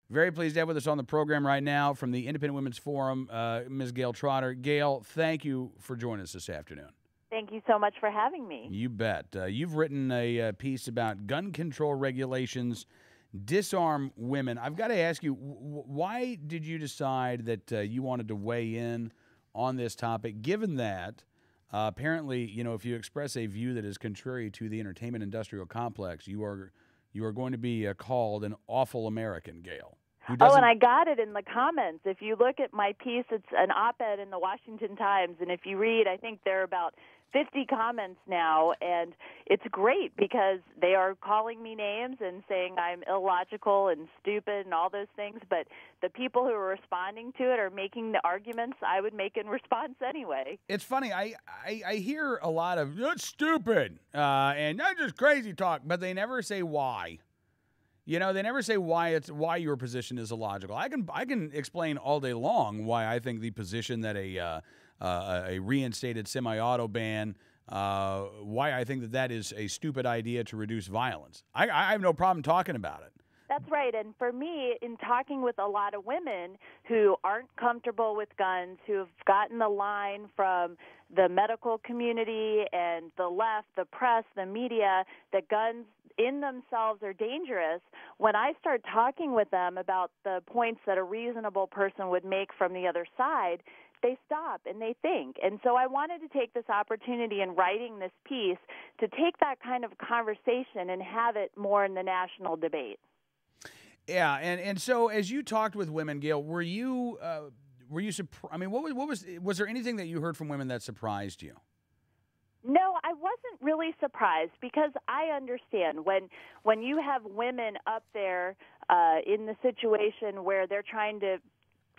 Very pleased to have with us on the program right now from the Independent Women's Forum, Ms. Gail Trotter. Gail, thank you for joining us this afternoon. Thank you so much for having me. You bet. You've written a piece about gun control regulations, disarm women. I've got to ask you, why did you decide that you wanted to weigh in on this topic, given that apparently, if you express a view that is contrary to the entertainment industrial complex, you are going to be called an awful American, Gail. Oh, and I got it in the comments. If you look at my piece, it's an op-ed in the Washington Times, and if you read, I think there are about 50 comments now, and it's great because they are calling me names and saying I'm illogical and stupid and all those things, but the people who are responding to it are making the arguments I would make in response anyway. It's funny. I hear a lot of, that's stupid, and that's just crazy talk, but they never say why. They never say why your position is illogical. I can explain all day long why I think the position that a reinstated semi-auto ban, why I think that is a stupid idea to reduce violence. I have no problem talking about it. That's right. And for me, in talking with a lot of women who aren't comfortable with guns, who have gotten the line from the medical community and the left, the press, the media, that guns in themselves are dangerous, when I start talking with them about the points that a reasonable person would make from the other side, they stop and they think. And so I wanted to take this opportunity in writing this piece to take that kind of conversation and have it more in the national debate. Yeah, and so as you talked with women, Gail, were you surprised? I mean, was there anything that you heard from women that surprised you? No, I wasn't really surprised because I understand when you have women up there in the situation where they're trying to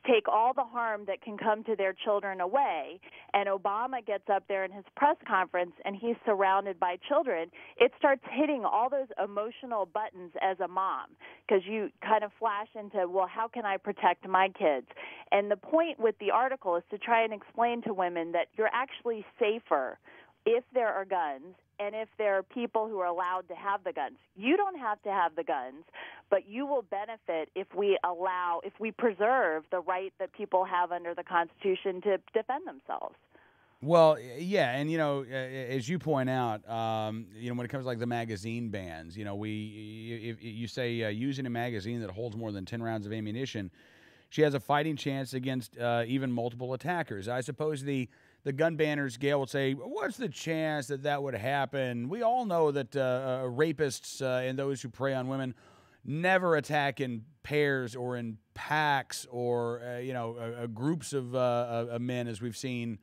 take all the harm that can come to their children away, and Obama gets up there in his press conference and he's surrounded by children, it starts hitting all those emotional buttons as a mom because you kind of flash into, well, how can I protect my kids? And the point with the article is to try and explain to women that you're actually safer if there are guns and if there are people who are allowed to have the guns. You don't have to have the guns, but you will benefit if we preserve the right that people have under the Constitution to defend themselves. Well, yeah, and as you point out, when it comes to like the magazine bans, if you say using a magazine that holds more than 10 rounds of ammunition, she has a fighting chance against even multiple attackers. I suppose the gun banners, Gail, would say, what's the chance that would happen? We all know that rapists and those who prey on women never attack in pairs or in packs or, groups of men, as we've seen,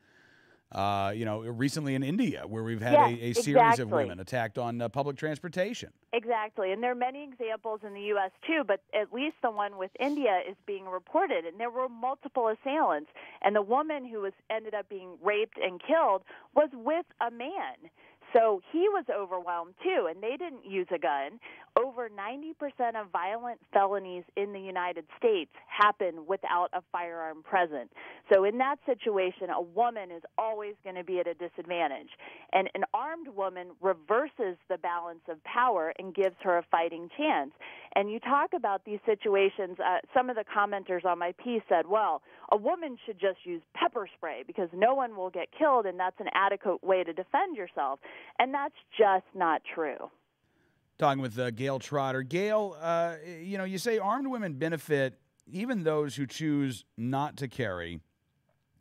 recently in India, where we've had a series of women attacked on public transportation. Exactly. And there are many examples in the U.S., too, but at least the one with India is being reported. And there were multiple assailants. And the woman who ended up being raped and killed was with a man. So he was overwhelmed, too, and they didn't use a gun. Over 90% of violent felonies in the United States happen without a firearm present. So in that situation, a woman is always going to be at a disadvantage. And an armed woman reverses the balance of power and gives her a fighting chance. And you talk about these situations, some of the commenters on my piece said, well, a woman should just use pepper spray because no one will get killed, and that's an adequate way to defend yourself. And that's just not true. Talking with Gail Trotter. Gail, you say armed women benefit even those who choose not to carry.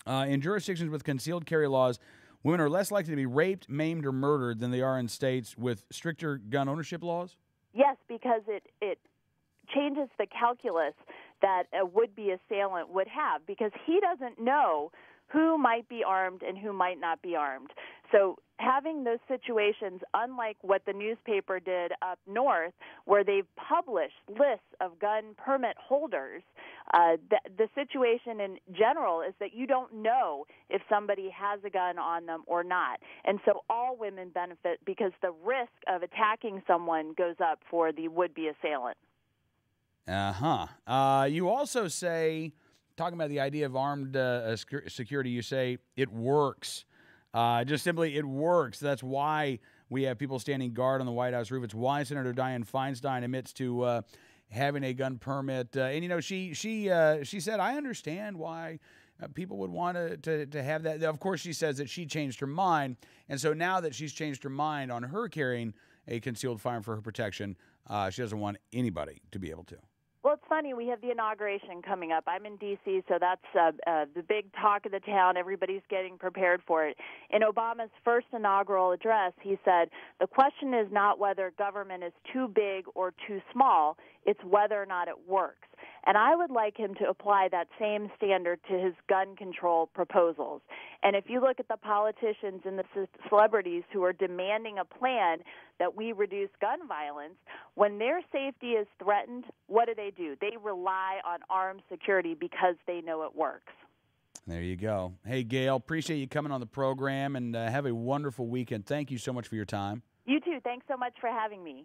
In jurisdictions with concealed carry laws, women are less likely to be raped, maimed, or murdered than they are in states with stricter gun ownership laws? Yes, because it changes the calculus that a would-be assailant would have because he doesn't know who might be armed and who might not be armed. So having those situations, unlike what the newspaper did up north, where they've published lists of gun permit holders, the situation in general is that you don't know if somebody has a gun on them or not. And so all women benefit because the risk of attacking someone goes up for the would-be assailant. You also say, talking about the idea of armed security, you say it works. Just simply, it works. That's why we have people standing guard on the White House roof. It's why Senator Dianne Feinstein admits to having a gun permit. And she said, I understand why people would want to have that. Of course, she says that she changed her mind, and so now that she's changed her mind on her carrying a concealed firearm for her protection, she doesn't want anybody to be able to. Well, it's funny. We have the inauguration coming up. I'm in D.C., so that's the big talk of the town. Everybody's getting prepared for it. In Obama's first inaugural address, he said, the question is not whether government is too big or too small. It's whether or not it works. And I would like him to apply that same standard to his gun control proposals. And if you look at the politicians and the celebrities who are demanding a plan that we reduce gun violence, when their safety is threatened, what do? They rely on armed security because they know it works. There you go. Hey, Gail, appreciate you coming on the program, and have a wonderful weekend. Thank you so much for your time. You too. Thanks so much for having me.